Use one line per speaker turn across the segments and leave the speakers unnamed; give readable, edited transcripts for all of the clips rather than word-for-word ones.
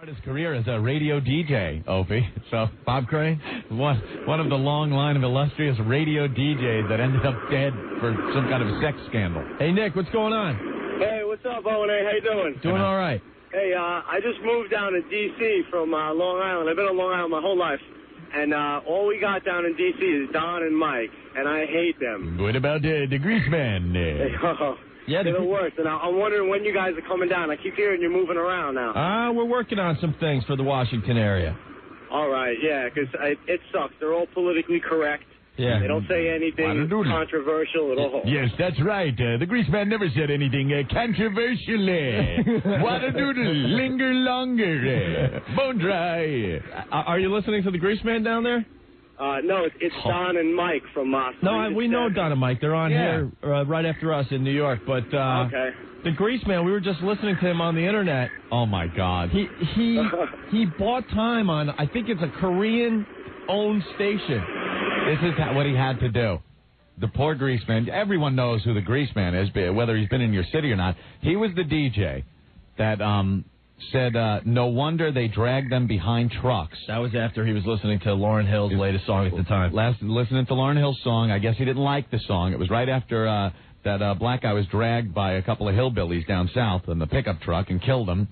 His career as a radio DJ, Opie. So
Bob Crane,
one of the long line of illustrious radio DJs that ended up dead for some kind of a sex scandal.
Hey Nick, what's going on?
Hey, what's up, Owen? How you doing?
Doing all right.
Hey, I just moved down to D.C. from Long Island. I've been on Long Island my whole life, and all we got down in D.C. is Don and Mike, and I hate them.
What about the Greaseman?
Yeah, they're the worst, and I'm wondering when you guys are coming down. I keep hearing you're moving around now.
We're working on some things for the Washington area.
All right, yeah, because it sucks. They're all politically correct.
Yeah.
They don't say anything controversial at all.
Yes, that's right. The Greaseman never said anything controversial. Wadadoodle, linger longer, bone dry.
Are you listening to the Greaseman down there?
No, it's Don and Mike from
No, we know Don and Mike. They're on here right after us in New York. But
okay.
The Greaseman, we were just listening to him on the internet.
Oh my God.
He bought time on, I think it's a Korean-owned station.
This is what he had to do. The poor Greaseman. Everyone knows who the Greaseman is, whether he's been in your city or not. He was the DJ that said, no wonder they dragged them behind trucks.
That was after he was listening to Lauryn Hill's latest song at the time.
Listening to Lauryn Hill's song. I guess he didn't like the song. It was right after that black guy was dragged by a couple of hillbillies down south in the pickup truck and killed him.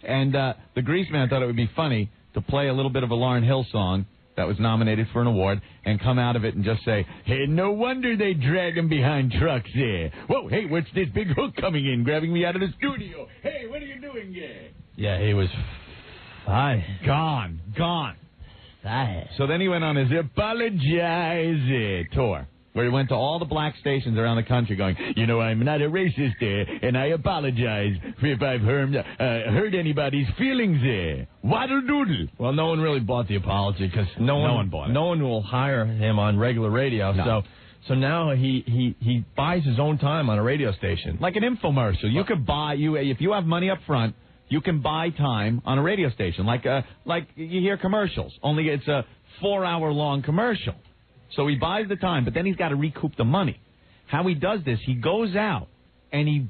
And the Greaseman thought it would be funny to play a little bit of a Lauryn Hill song that was nominated for an award and come out of it and just say, hey, no wonder they drag them behind trucks there. Whoa, hey, what's this big hook coming in, grabbing me out of the studio? Hey, what are you doing there?
Yeah, he was
gone.
Fine.
So then he went on his apologize tour, where he went to all the black stations around the country going, you know, I'm not a racist there, and I apologize if I've hurt anybody's feelings there. Waddle doodle.
Well, no one really bought the apology because no one bought it. No one will hire him on regular radio, so now he buys his own time on a radio station.
Like an infomercial. You could buy, if you have money up front, you can buy time on a radio station. Like you hear commercials, only it's a 4-hour-long commercial. So he buys the time, but then he's got to recoup the money. How he does this, he goes out and he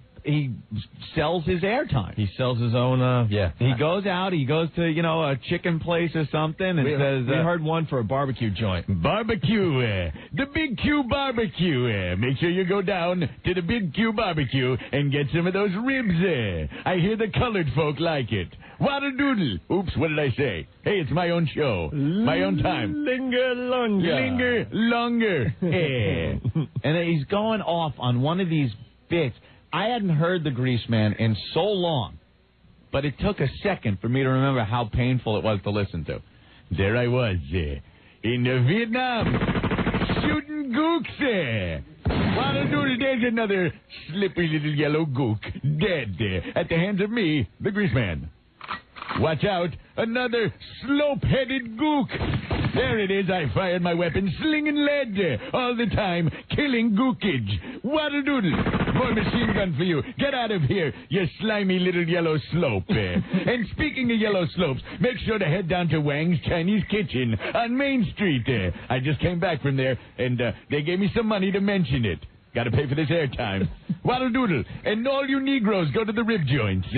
sells his airtime.
He sells his own,
He goes out, he goes to, a chicken place or something and says...
We heard one for a barbecue joint.
Barbecue, the Big Q Barbecue. Make sure you go down to the Big Q Barbecue and get some of those ribs. I hear the colored folk like it. Wadadoodle. Oops, what did I say? Hey, it's my own show. My own time.
Linger longer.
And then he's going off on one of these bits. I hadn't heard the Greaseman in so long, but it took a second for me to remember how painful it was to listen to. There I was, in Vietnam, shooting gooks. Wadadoodle, there's another slippery little yellow gook, dead at the hands of me, the Greaseman. Watch out, another slope-headed gook. There it is, I fired my weapon, slinging lead, all the time, killing gookage. Wadadoodle, more machine gun for you. Get out of here, you slimy little yellow slope. And speaking of yellow slopes, make sure to head down to Wang's Chinese Kitchen on Main Street. I just came back from there, and they gave me some money to mention it. Got to pay for this airtime. Wadadoodle, and all you Negroes go to the rib joints.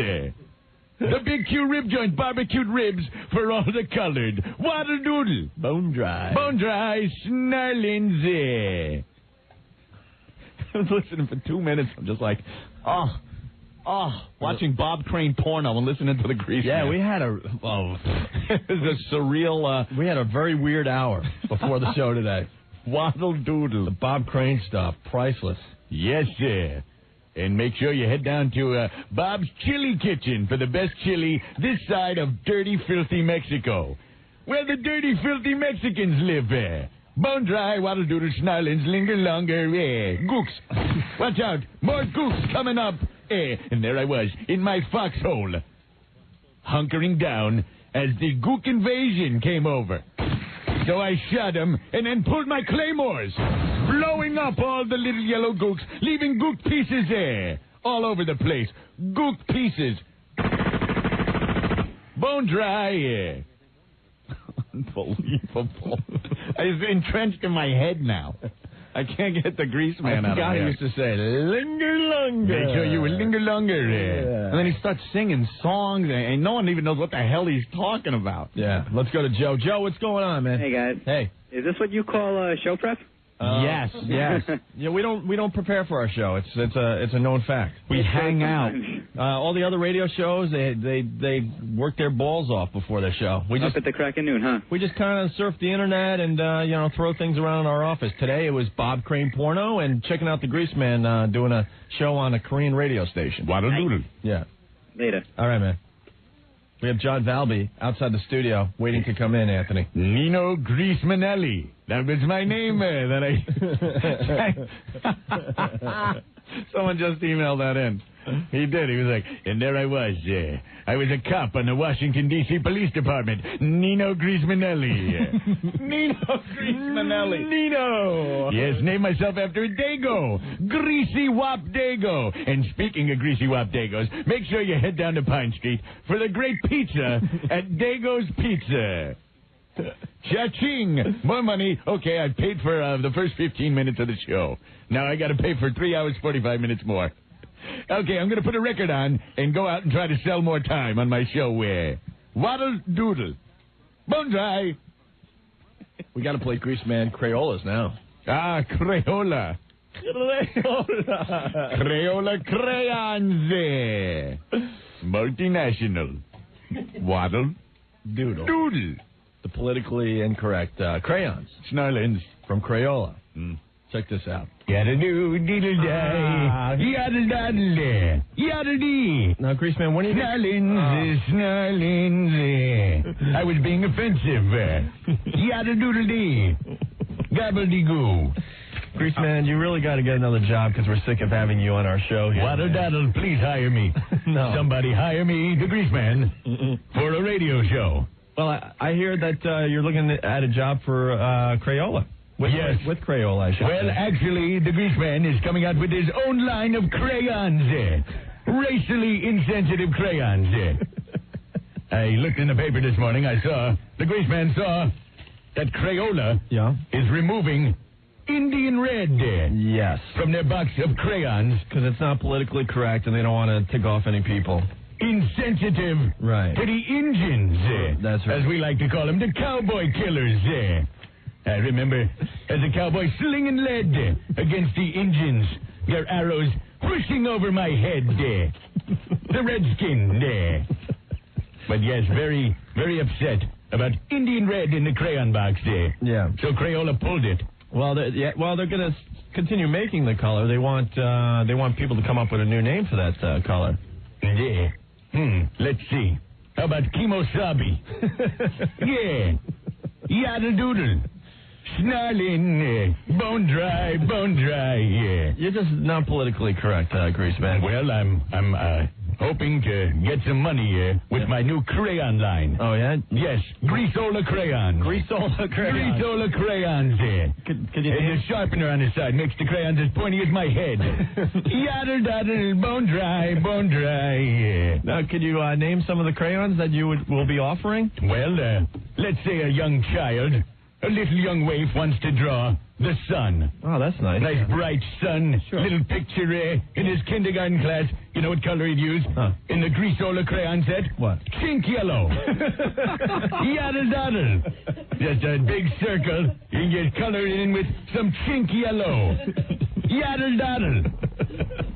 The Big Q Rib Joint, barbecued ribs for all the colored. Wadadoodle.
Bone dry,
snarlings. I was listening for 2 minutes. I'm just like, watching Bob Crane porno and listening to the Greaseman.
Yeah, we had
it was a surreal...
we had a very weird hour before the show today.
Wadadoodle.
The Bob Crane stuff, priceless.
Yes, sir. And make sure you head down to Bob's Chili Kitchen for the best chili this side of dirty, filthy Mexico, where the dirty, filthy Mexicans live. Bone dry, Wadadoodle, snarlings, linger longer. Gooks. Watch out, more gooks coming up. And there I was, in my foxhole, hunkering down as the gook invasion came over. So I shot him and then pulled my claymores, blowing up all the little yellow gooks, leaving gook pieces there all over the place. Gook pieces. Bone dry. Unbelievable. It's entrenched in my head now. I can't get the Greaseman out of
guy
here.
used to say, linger longer.
Make sure you will linger longer.
Yeah.
And then he starts singing songs, and no one even knows what the hell he's talking about.
Yeah. Let's go to Joe. Joe, what's going on, man?
Hey, guys.
Hey.
Is this what you call show prep?
Yes.
Yeah, we don't prepare for our show. It's a known fact.
We hang out.
All the other radio shows, they work their balls off before their show. We
Up at the crack of noon, huh?
We just kind of surf the internet and throw things around in our office. Today it was Bob Crane Porno and checking out the Greaseman doing a show on a Korean radio station.
Waddle doodle.
Yeah.
Later.
All right, man. We have John Valby outside the studio waiting to come in, Anthony.
Nino Greasemanelli. That was my name that I... Someone just emailed that in. He did. He was like, and there I was. I was a cop on the Washington, D.C. Police Department. Nino Greasemanelli. Nino Greasemanelli. Nino. Yes, named myself after a Dago. Greasy Wop Dago. And speaking of Greasy Wop Dagos, make sure you head down to Pine Street for the great pizza at Dago's Pizza. Cha-ching! More money. Okay, I paid for the first 15 minutes of the show. Now I got to pay for 3 hours, 45 minutes more. Okay, I'm going to put a record on and go out and try to sell more time on my show. Waddle doodle. Bone dry.
We got to play Greaseman Crayolas now.
Ah, Crayola. Crayola crayons. Multinational. Waddle
Doodle.
doodle.
The politically incorrect crayons.
Snarlins.
From Crayola.
Mm.
Check this out.
Yada-doo, diddle-die, yada-daddle, yada-dee.
Now, Greaseman, when are you...
Snarlins. I was being offensive. Yada-doodle-dee. Gabble-dee-goo.
Greaseman, you really got to get another job because we're sick of having you on our show here.
Waddle-daddle, please hire me.
No.
Somebody hire me, the Greaseman, for a radio show.
Well, I hear that you're looking at a job for Crayola.
Yes.
With Crayola, I should
Well,
say.
actually, the Greaseman is coming out with his own line of crayons. Racially insensitive crayons. I looked in the paper this morning. The Greaseman saw that Crayola is removing Indian red
Yes.
from their box of crayons.
Because it's not politically correct and they don't want to tick off any people.
Insensitive
Right.
to the Indians.
That's right.
As we like to call them, the cowboy killers. I remember as a cowboy slinging lead against the Indians, their arrows pushing over my head. The redskin. But yes, very, very upset about Indian red in the crayon box.
Yeah.
So Crayola pulled it.
Well, they're going to continue making the color. They want people to come up with a new name for that color.
Yeah. Let's see. How about Kimosabi? Yeah. Yaddle doodle. Snarling. Bone dry. Yeah.
You're just not politically correct, Greaseman.
Well, I'm hoping to get some money with my new crayon line.
Oh, yeah?
Yes, Greasola crayons.
Greasola crayons.
Greasola crayons.
Could you
And the sharpener on the side makes the crayons as pointy as my head. Yaddle daddle, bone dry.
Now, could you name some of the crayons that you will be offering?
Well, let's say a young child, a little young waif wants to draw the sun.
Oh, that's nice.
Nice bright sun,
Sure.
little picture in his kindergarten class. You know what color he'd use? In the Greasola crayon set?
What?
Chink yellow. Yaddle daddle. Just a big circle. You can get colored in with some chink yellow. Yaddle daddle.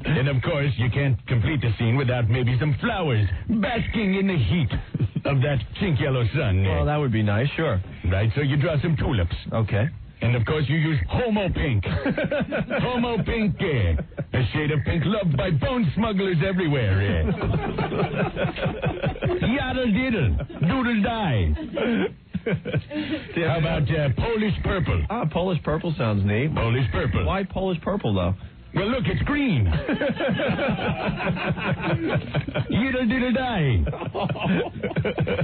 And of course, you can't complete the scene without maybe some flowers basking in the heat of that chink yellow sun.
Well, that would be nice, sure.
Right, so you draw some tulips.
Okay.
And of course you use Homo Pink. Homo Pink, a shade of pink loved by bone smugglers everywhere. Yaddle diddle, doodle die. How about Polish purple?
Polish purple sounds neat.
Polish purple.
Why Polish purple, though?
Well, look, it's green. Yiddle diddle die.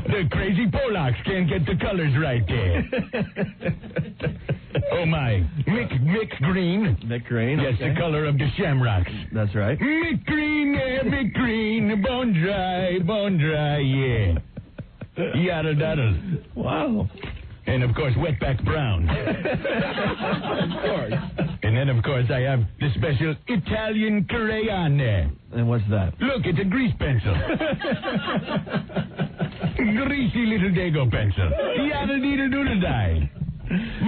The crazy Polacks can't get the colors right there. Oh, my. Mick Green.
Mick Green?
Yes,
okay.
the color of the shamrocks.
That's right.
Mick Green, bone dry, yeah. Yaddle daddle.
Wow.
And, of course, Wetback Brown.
Of course.
And then, of course, I have the special Italian crayon there.
And what's that?
Look, it's a grease pencil. Greasy little Dago pencil. Yaddle-deedle-doodle-die.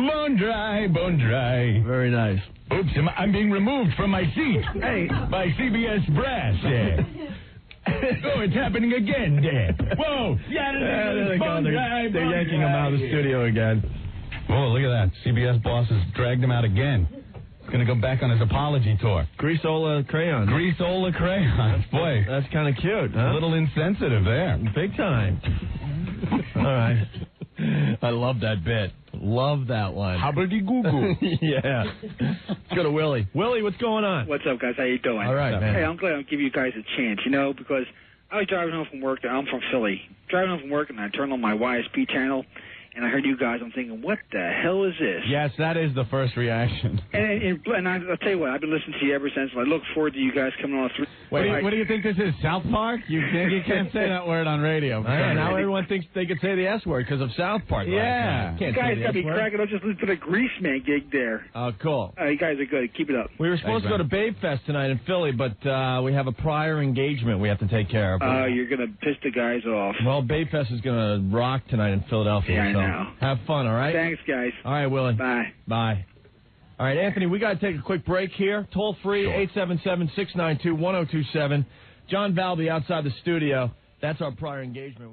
Bone dry, bone dry.
Very nice.
Oops, I'm being removed from my seat.
Hey.
By CBS Brass there. Oh, it's happening again there. Whoa.
They're yanking him out of the studio again.
Oh, look at that. CBS boss has dragged him out again. He's going to go back on his apology tour.
Greasola crayon.
Greasola crayon. Boy.
That's kind of cute, huh?
A little insensitive there.
Big time. All right. I love that bit. Love that one.
Hobbledy-goo-goo.
Yeah. Let's go to Willie. Willie, what's going on?
What's up, guys? How you doing?
All right, man.
Hey, I'm glad I'll give you guys a chance, because I was driving home from work. I'm from Philly. Driving home from work, and I turned on my YSP channel, and I heard you guys. I'm thinking, what the hell is this?
Yes, that is the first reaction.
And I'll tell you what, I've been listening to you ever since, and I look forward to you guys coming on through.
Wait, what do you think this is, South Park? You can't say that word on radio.
Now everyone thinks they could say the S word because of South Park.
Yeah.
You guys got me cracking up just listening to the Greaseman gig there.
Oh, cool.
You guys are good. Keep it up.
We were supposed to go to Babe Fest tonight in Philly, but we have a prior engagement we have to take care of.
You're going to piss the guys off.
Well, Babe Fest is going to rock tonight in Philadelphia.
Yeah, I
so
know.
Have fun, all right?
Thanks, guys.
All right, Willie.
Bye.
Bye. All right, Anthony, we got to take a quick break here. Toll free, 877-692-1027. John Valby outside the studio. That's our prior engagement.